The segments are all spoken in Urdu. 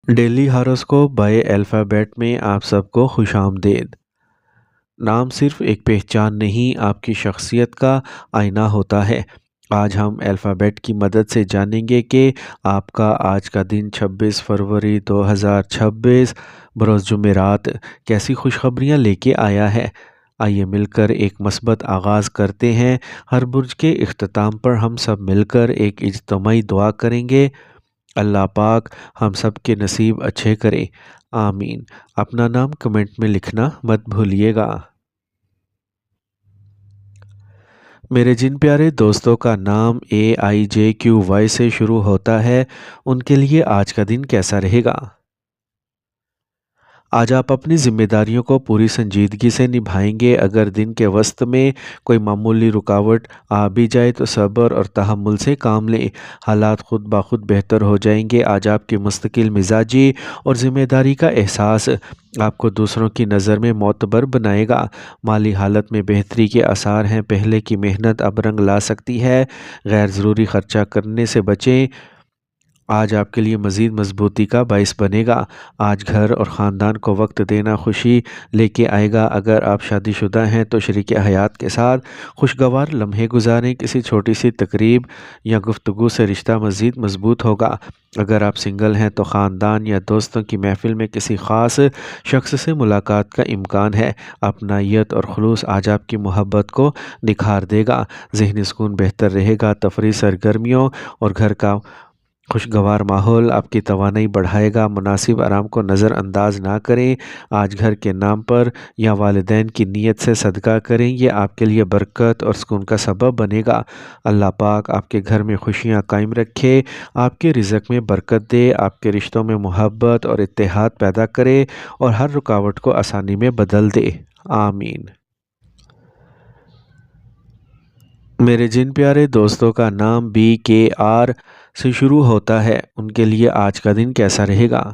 ڈیلی ہاروسکوپ بائے الفابیٹ میں آپ سب کو خوش آمدید۔ نام صرف ایک پہچان نہیں، آپ کی شخصیت کا آئینہ ہوتا ہے۔ آج ہم الفابیٹ کی مدد سے جانیں گے کہ آپ کا آج کا دن 26 فروری 2026 بروز جمعرات کیسی خوشخبریاں لے کے آیا ہے۔ آئیے مل کر ایک مثبت آغاز کرتے ہیں۔ ہر برج کے اختتام پر ہم سب مل کر ایک اجتماعی دعا کریں گے۔ اللہ پاک ہم سب کے نصیب اچھے کرے، آمین۔ اپنا نام کمنٹ میں لکھنا مت بھولیے گا۔ میرے جن پیارے دوستوں کا نام AIJQY سے شروع ہوتا ہے، ان کے لیے آج کا دن کیسا رہے گا؟ آج آپ اپنی ذمہ داریوں کو پوری سنجیدگی سے نبھائیں گے۔ اگر دن کے وسط میں کوئی معمولی رکاوٹ آ بھی جائے تو صبر اور تحمل سے کام لیں، حالات خود بخود بہتر ہو جائیں گے۔ آج آپ کی مستقل مزاجی اور ذمہ داری کا احساس آپ کو دوسروں کی نظر میں معتبر بنائے گا۔ مالی حالت میں بہتری کے آثار ہیں، پہلے کی محنت اب رنگ لا سکتی ہے۔ غیر ضروری خرچہ کرنے سے بچیں، آج آپ کے لیے مزید مضبوطی کا باعث بنے گا۔ آج گھر اور خاندان کو وقت دینا خوشی لے کے آئے گا۔ اگر آپ شادی شدہ ہیں تو شریک حیات کے ساتھ خوشگوار لمحے گزاریں، کسی چھوٹی سی تقریب یا گفتگو سے رشتہ مزید مضبوط ہوگا۔ اگر آپ سنگل ہیں تو خاندان یا دوستوں کی محفل میں کسی خاص شخص سے ملاقات کا امکان ہے۔ اپنائیت اور خلوص آج آپ کی محبت کو نکھار دے گا۔ ذہنی سکون بہتر رہے گا۔ تفریح سرگرمیوں اور گھر کا خوشگوار ماحول آپ کی توانائی بڑھائے گا۔ مناسب آرام کو نظر انداز نہ کریں۔ آج گھر کے نام پر یا والدین کی نیت سے صدقہ کریں، یہ آپ کے لیے برکت اور سکون کا سبب بنے گا۔ اللہ پاک آپ کے گھر میں خوشیاں قائم رکھے، آپ کے رزق میں برکت دے، آپ کے رشتوں میں محبت اور اتحاد پیدا کرے اور ہر رکاوٹ کو آسانی میں بدل دے، آمین۔ میرے جن پیارے دوستوں کا نام BKR سے شروع ہوتا ہے، ان کے لیے آج کا دن کیسا رہے گا؟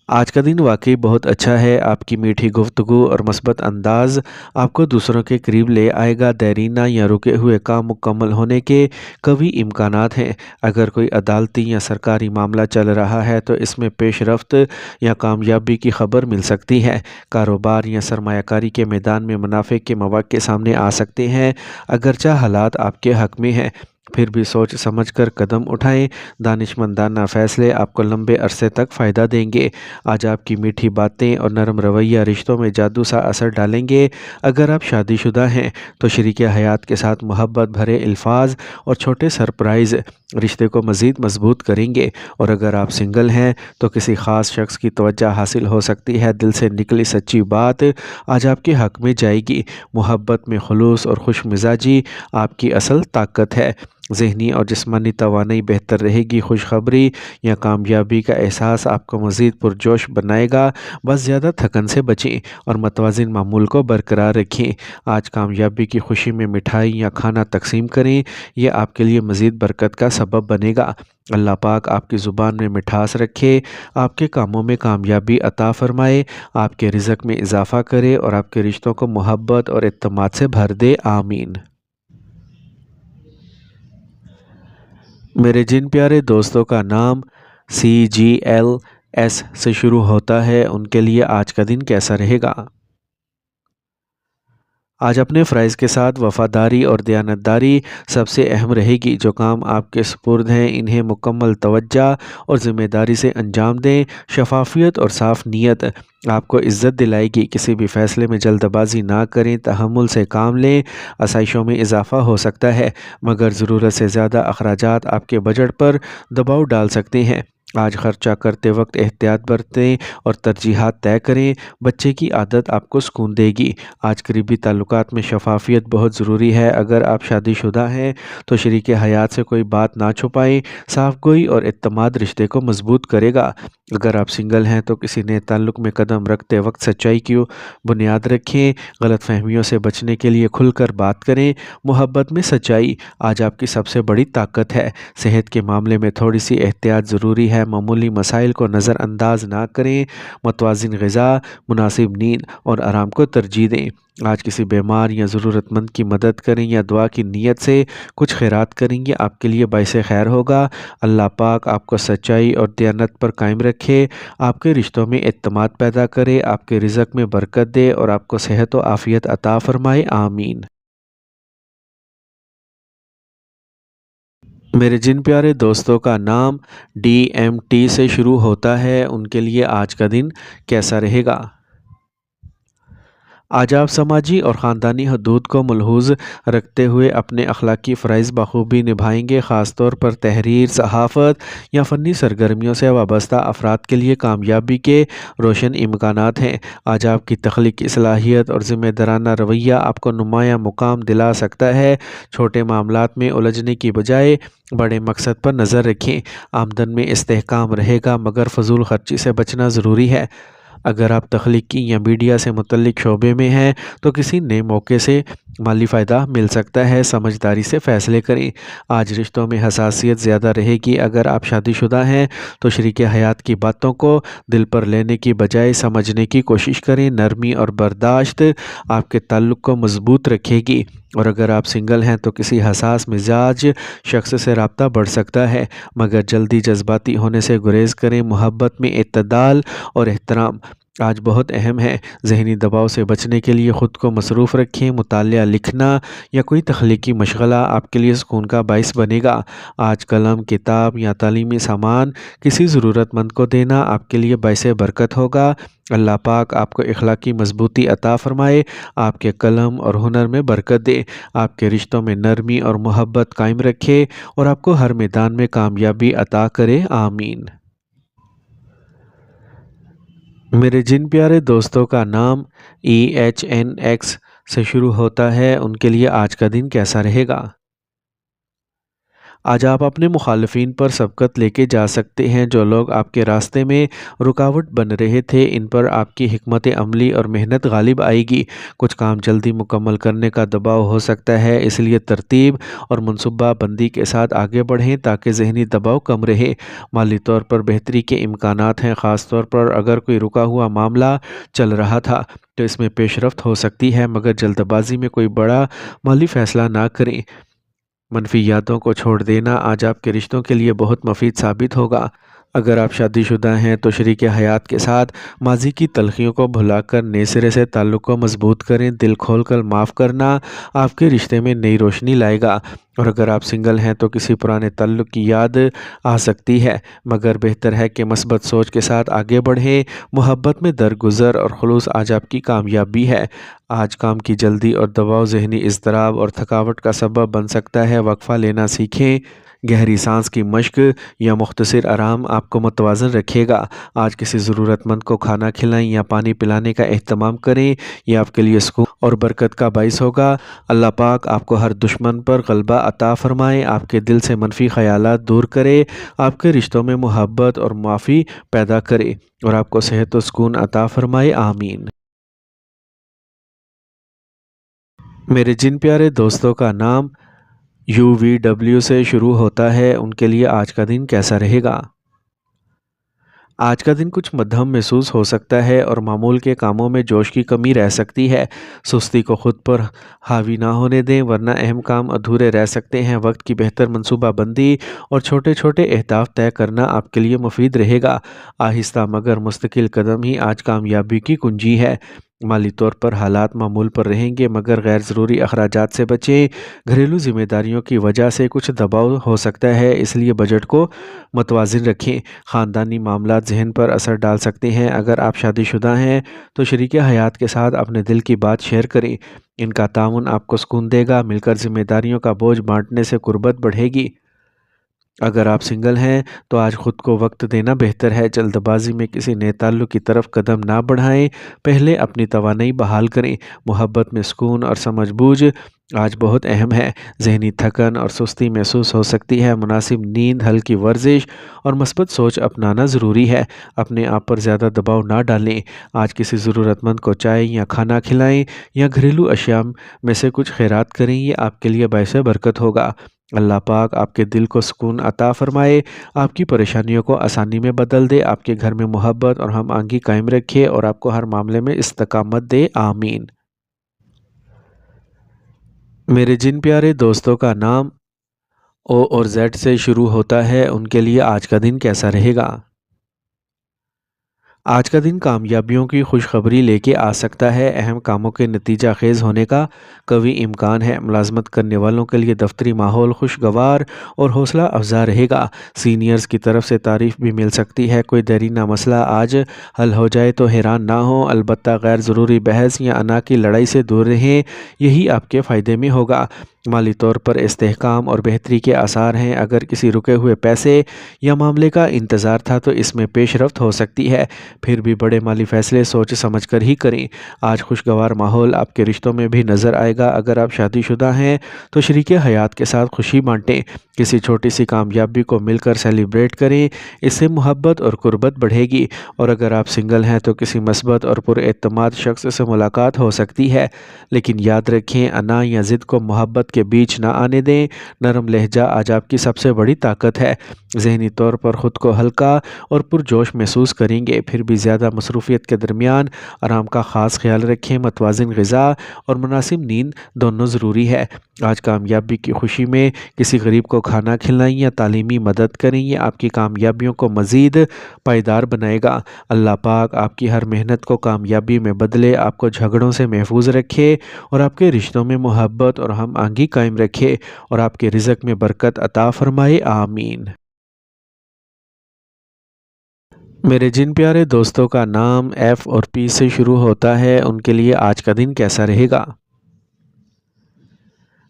آج کا دن واقعی بہت اچھا ہے۔ آپ کی میٹھی گفتگو اور مثبت انداز آپ کو دوسروں کے قریب لے آئے گا۔ دیرینہ یا رکے ہوئے کام مکمل ہونے کے قوی امکانات ہیں۔ اگر کوئی عدالتی یا سرکاری معاملہ چل رہا ہے تو اس میں پیش رفت یا کامیابی کی خبر مل سکتی ہے۔ کاروبار یا سرمایہ کاری کے میدان میں منافع کے مواقع سامنے آ سکتے ہیں۔ اگرچہ حالات آپ کے حق میں ہیں، پھر بھی سوچ سمجھ کر قدم اٹھائیں۔ دانشمندانہ فیصلے آپ کو لمبے عرصے تک فائدہ دیں گے۔ آج آپ کی میٹھی باتیں اور نرم رویہ رشتوں میں جادو سا اثر ڈالیں گے۔ اگر آپ شادی شدہ ہیں تو شریک حیات کے ساتھ محبت بھرے الفاظ اور چھوٹے سرپرائز رشتے کو مزید مضبوط کریں گے، اور اگر آپ سنگل ہیں تو کسی خاص شخص کی توجہ حاصل ہو سکتی ہے۔ دل سے نکلی سچی بات آج آپ کے حق میں جائے گی۔ محبت میں خلوص اور خوش مزاجی آپ کی اصل طاقت ہے۔ ذہنی اور جسمانی توانائی بہتر رہے گی۔ خوشخبری یا کامیابی کا احساس آپ کو مزید پرجوش بنائے گا۔ بس زیادہ تھکن سے بچیں اور متوازن معمول کو برقرار رکھیں۔ آج کامیابی کی خوشی میں مٹھائی یا کھانا تقسیم کریں، یہ آپ کے لیے مزید برکت کا سبب بنے گا۔ اللہ پاک آپ کی زبان میں مٹھاس رکھے، آپ کے کاموں میں کامیابی عطا فرمائے، آپ کے رزق میں اضافہ کرے اور آپ کے رشتوں کو محبت اور اعتماد سے بھر دے، آمین۔ میرے جن پیارے دوستوں کا نام CGLS سے شروع ہوتا ہے، ان کے لیے آج کا دن کیسا رہے گا؟ آج اپنے فرائض کے ساتھ وفاداری اور دیانتداری سب سے اہم رہے گی۔ جو کام آپ کے سپرد ہیں انہیں مکمل توجہ اور ذمہ داری سے انجام دیں۔ شفافیت اور صاف نیت آپ کو عزت دلائے گی۔ کسی بھی فیصلے میں جلد بازی نہ کریں، تحمل سے کام لیں۔ آسائشوں میں اضافہ ہو سکتا ہے، مگر ضرورت سے زیادہ اخراجات آپ کے بجٹ پر دباؤ ڈال سکتے ہیں۔ آج خرچہ کرتے وقت احتیاط برتیں اور ترجیحات طے کریں۔ بچے کی عادت آپ کو سکون دے گی۔ آج قریبی تعلقات میں شفافیت بہت ضروری ہے۔ اگر آپ شادی شدہ ہیں تو شریک حیات سے کوئی بات نہ چھپائیں۔ صاف گوئی اور اعتماد رشتے کو مضبوط کرے گا۔ اگر آپ سنگل ہیں تو کسی نئے تعلق میں قدم رکھتے وقت سچائی کی بنیاد رکھیں۔ غلط فہمیوں سے بچنے کے لیے کھل کر بات کریں۔ محبت میں سچائی آج آپ کی سب سے بڑی طاقت ہے۔ صحت کے معاملے میں تھوڑی سی احتیاط ضروری ہے، معمولی مسائل کو نظر انداز نہ کریں، متوازن غذا، مناسب نیند اور آرام کو ترجیح دیں۔ آج کسی بیمار یا ضرورت مند کی مدد کریں یا دعا کی نیت سے کچھ خیرات کریں گے، آپ کے لیے باعث خیر ہوگا۔ اللہ پاک آپ کو سچائی اور دیانت پر قائم رکھے، آپ کے رشتوں میں اعتماد پیدا کرے، آپ کے رزق میں برکت دے اور آپ کو صحت و عافیت عطا فرمائے، آمین۔ میرے جن پیارے دوستوں کا نام DMT سے شروع ہوتا ہے، ان کے لیے آج کا دن کیسا رہے گا؟ آج آپ سماجی اور خاندانی حدود کو ملحوظ رکھتے ہوئے اپنے اخلاقی فرائض بخوبی نبھائیں گے۔ خاص طور پر تحریر، صحافت یا فنی سرگرمیوں سے وابستہ افراد کے لیے کامیابی کے روشن امکانات ہیں۔ آج آپ کی تخلیقی صلاحیت اور ذمہ دارانہ رویہ آپ کو نمایاں مقام دلا سکتا ہے۔ چھوٹے معاملات میں الجھنے کی بجائے بڑے مقصد پر نظر رکھیں۔ آمدن میں استحکام رہے گا، مگر فضول خرچی سے بچنا ضروری ہے۔ اگر آپ تخلیقی یا میڈیا سے متعلق شعبے میں ہیں تو کسی نئے موقع سے مالی فائدہ مل سکتا ہے، سمجھداری سے فیصلے کریں۔ آج رشتوں میں حساسیت زیادہ رہے گی۔ اگر آپ شادی شدہ ہیں تو شریک حیات کی باتوں کو دل پر لینے کی بجائے سمجھنے کی کوشش کریں۔ نرمی اور برداشت آپ کے تعلق کو مضبوط رکھے گی، اور اگر آپ سنگل ہیں تو کسی حساس مزاج شخص سے رابطہ بڑھ سکتا ہے، مگر جلدی جذباتی ہونے سے گریز کریں۔ محبت میں اعتدال اور احترام آج بہت اہم ہے۔ ذہنی دباؤ سے بچنے کے لیے خود کو مصروف رکھیں۔ مطالعہ، لکھنا یا کوئی تخلیقی مشغلہ آپ کے لیے سکون کا باعث بنے گا۔ آج قلم، کتاب یا تعلیمی سامان کسی ضرورت مند کو دینا آپ کے لیے باعث برکت ہوگا۔ اللہ پاک آپ کو اخلاقی مضبوطی عطا فرمائے، آپ کے قلم اور ہنر میں برکت دے، آپ کے رشتوں میں نرمی اور محبت قائم رکھے اور آپ کو ہر میدان میں کامیابی عطا کرے، آمین۔ میرے جن پیارے دوستوں کا نام EHNX سے شروع ہوتا ہے، ان کے لیے آج کا دن کیسا رہے گا؟ آج آپ اپنے مخالفین پر سبقت لے کے جا سکتے ہیں۔ جو لوگ آپ کے راستے میں رکاوٹ بن رہے تھے، ان پر آپ کی حکمت عملی اور محنت غالب آئے گی۔ کچھ کام جلدی مکمل کرنے کا دباؤ ہو سکتا ہے، اس لیے ترتیب اور منصوبہ بندی کے ساتھ آگے بڑھیں تاکہ ذہنی دباؤ کم رہے۔ مالی طور پر بہتری کے امکانات ہیں، خاص طور پر اگر کوئی رکا ہوا معاملہ چل رہا تھا تو اس میں پیش رفت ہو سکتی ہے، مگر جلد بازی میں کوئی بڑا مالی فیصلہ نہ کریں۔ منفی یادوں کو چھوڑ دینا آج آپ کے رشتوں کے لیے بہت مفید ثابت ہوگا۔ اگر آپ شادی شدہ ہیں تو شریک حیات کے ساتھ ماضی کی تلخیوں کو بھلا کر نئے سرے سے تعلق کو مضبوط کریں۔ دل کھول کر معاف کرنا آپ کے رشتے میں نئی روشنی لائے گا، اور اگر آپ سنگل ہیں تو کسی پرانے تعلق کی یاد آ سکتی ہے، مگر بہتر ہے کہ مثبت سوچ کے ساتھ آگے بڑھیں۔ محبت میں درگزر اور خلوص آج آپ کی کامیابی ہے۔ آج کام کی جلدی اور دباؤ ذہنی اضطراب اور تھکاوٹ کا سبب بن سکتا ہے۔ وقفہ لینا سیکھیں، گہری سانس کی مشق یا مختصر آرام آپ کو متوازن رکھے گا۔ آج کسی ضرورت مند کو کھانا کھلائیں یا پانی پلانے کا اہتمام کریں، یہ آپ کے لیے سکون اور برکت کا باعث ہوگا۔ اللہ پاک آپ کو ہر دشمن پر غلبہ عطا فرمائے، آپ کے دل سے منفی خیالات دور کرے، آپ کے رشتوں میں محبت اور معافی پیدا کرے، اور آپ کو صحت و سکون عطا فرمائے، آمین۔ میرے جن پیارے دوستوں کا نام UVW سے شروع ہوتا ہے، ان کے لیے آج کا دن کیسا رہے گا؟ آج کا دن کچھ مدھم محسوس ہو سکتا ہے اور معمول کے کاموں میں جوش کی کمی رہ سکتی ہے۔ سستی کو خود پر حاوی نہ ہونے دیں، ورنہ اہم کام ادھورے رہ سکتے ہیں۔ وقت کی بہتر منصوبہ بندی اور چھوٹے چھوٹے اہداف طے کرنا آپ کے لیے مفید رہے گا۔ آہستہ مگر مستقل قدم ہی آج کامیابی کی کنجی ہے۔ مالی طور پر حالات معمول پر رہیں گے، مگر غیر ضروری اخراجات سے بچیں۔ گھریلو ذمہ داریوں کی وجہ سے کچھ دباؤ ہو سکتا ہے، اس لیے بجٹ کو متوازن رکھیں۔ خاندانی معاملات ذہن پر اثر ڈال سکتے ہیں۔ اگر آپ شادی شدہ ہیں تو شریک حیات کے ساتھ اپنے دل کی بات شیئر کریں، ان کا تعاون آپ کو سکون دے گا۔ مل کر ذمہ داریوں کا بوجھ بانٹنے سے قربت بڑھے گی۔ اگر آپ سنگل ہیں تو آج خود کو وقت دینا بہتر ہے۔ جلد بازی میں کسی نئے تعلق کی طرف قدم نہ بڑھائیں، پہلے اپنی توانائی بحال کریں۔ محبت میں سکون اور سمجھ بوجھ آج بہت اہم ہے۔ ذہنی تھکن اور سستی محسوس ہو سکتی ہے۔ مناسب نیند، ہلکی ورزش اور مثبت سوچ اپنانا ضروری ہے۔ اپنے آپ پر زیادہ دباؤ نہ ڈالیں۔ آج کسی ضرورت مند کو چائے یا کھانا کھلائیں یا گھریلو اشیاء میں سے کچھ خیرات کریں، یہ آپ کے لیے باعث برکت ہوگا۔ اللہ پاک آپ کے دل کو سکون عطا فرمائے، آپ کی پریشانیوں کو آسانی میں بدل دے، آپ کے گھر میں محبت اور ہم آہنگی قائم رکھے اور آپ کو ہر معاملے میں استقامت دے، آمین۔ میرے جن پیارے دوستوں کا نام او اور زیڈ سے شروع ہوتا ہے، ان کے لیے آج کا دن کیسا رہے گا؟ آج کا دن کامیابیوں کی خوشخبری لے کے آ سکتا ہے، اہم کاموں کے نتیجہ خیز ہونے کا قوی امکان ہے، ملازمت کرنے والوں کے لیے دفتری ماحول خوشگوار اور حوصلہ افزا رہے گا، سینئرز کی طرف سے تعریف بھی مل سکتی ہے، کوئی دیرینہ مسئلہ آج حل ہو جائے تو حیران نہ ہو، البتہ غیر ضروری بحث یا انا کی لڑائی سے دور رہیں، یہی آپ کے فائدے میں ہوگا۔ مالی طور پر استحکام اور بہتری کے آثار ہیں، اگر کسی رکے ہوئے پیسے یا معاملے کا انتظار تھا تو اس میں پیش رفت ہو سکتی ہے، پھر بھی بڑے مالی فیصلے سوچ سمجھ کر ہی کریں۔ آج خوشگوار ماحول آپ کے رشتوں میں بھی نظر آئے گا، اگر آپ شادی شدہ ہیں تو شریک حیات کے ساتھ خوشی بانٹیں، کسی چھوٹی سی کامیابی کو مل کر سیلیبریٹ کریں، اس سے محبت اور قربت بڑھے گی، اور اگر آپ سنگل ہیں تو کسی مثبت اور پراعتماد شخص سے ملاقات ہو سکتی ہے، لیکن یاد رکھیں انا یا ضد کو محبت کے بیچ نہ آنے دیں، نرم لہجہ آج آپ کی سب سے بڑی طاقت ہے، ذہنی طور پر خود کو ہلکا اور پرجوش محسوس کریں گے، پھر بھی زیادہ مصروفیت کے درمیان آرام کا خاص خیال رکھیں، متوازن غذا اور مناسب نیند دونوں ضروری ہے۔ آج کامیابی کی خوشی میں کسی غریب کو کھانا کھلائیں یا تعلیمی مدد کریں، یہ آپ کی کامیابیوں کو مزید پائیدار بنائے گا۔ اللہ پاک آپ کی ہر محنت کو کامیابی میں بدلے، آپ کو جھگڑوں سے محفوظ رکھے اور آپ کے رشتوں میں محبت اور ہم آہنگی قائم رکھے اور آپ کے رزق میں برکت عطا فرمائے، آمین۔ میرے جن پیارے دوستوں کا نام ایف اور پی سے شروع ہوتا ہے، ان کے لیے آج کا دن کیسا رہے گا؟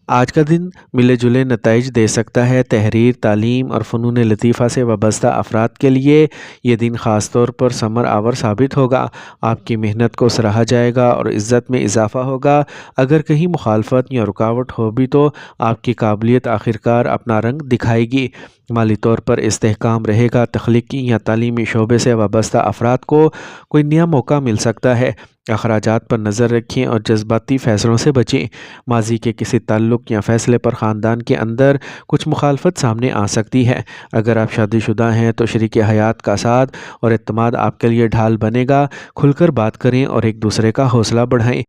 آج کا دن ملے جلے نتائج دے سکتا ہے، تحریر، تعلیم اور فنون لطیفہ سے وابستہ افراد کے لیے یہ دن خاص طور پر ثمر آور ثابت ہوگا، آپ کی محنت کو سراہا جائے گا اور عزت میں اضافہ ہوگا، اگر کہیں مخالفت یا رکاوٹ ہو بھی تو آپ کی قابلیت آخرکار اپنا رنگ دکھائے گی، مالی طور پر استحکام رہے گا، تخلیقی یا تعلیمی شعبے سے وابستہ افراد کو کوئی نیا موقع مل سکتا ہے، اخراجات پر نظر رکھیں اور جذباتی فیصلوں سے بچیں، ماضی کے کسی تعلق یا فیصلے پر خاندان کے اندر کچھ مخالفت سامنے آ سکتی ہے، اگر آپ شادی شدہ ہیں تو شریک حیات کا ساتھ اور اعتماد آپ کے لیے ڈھال بنے گا، کھل کر بات کریں اور ایک دوسرے کا حوصلہ بڑھائیں،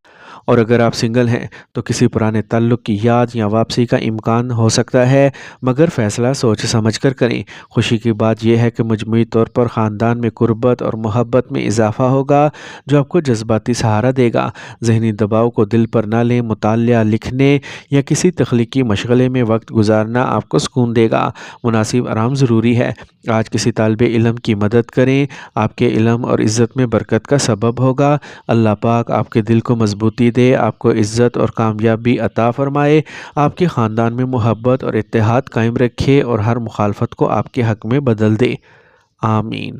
اور اگر آپ سنگل ہیں تو کسی پرانے تعلق کی یاد یا واپسی کا امکان ہو سکتا ہے، مگر فیصلہ سوچ سمجھ کر کریں، خوشی کی بات یہ ہے کہ مجموعی طور پر خاندان میں قربت اور محبت میں اضافہ ہوگا، جو آپ کو جذباتی سہارا دے گا، ذہنی دباؤ کو دل پر نہ لیں، مطالعہ، لکھنے یا کسی تخلیقی مشغلے میں وقت گزارنا آپ کو سکون دے گا، مناسب آرام ضروری ہے، آج کسی طالب علم کی مدد کریں، آپ کے علم اور عزت میں برکت کا سبب ہوگا، اللہ پاک آپ کے دل کو مضبوطی دے، آپ کو عزت اور کامیابی عطا فرمائے، آپ کے خاندان میں محبت اور اتحاد قائم رکھے اور ہر مخالفت کو آپ کے حق میں بدل دے، آمین۔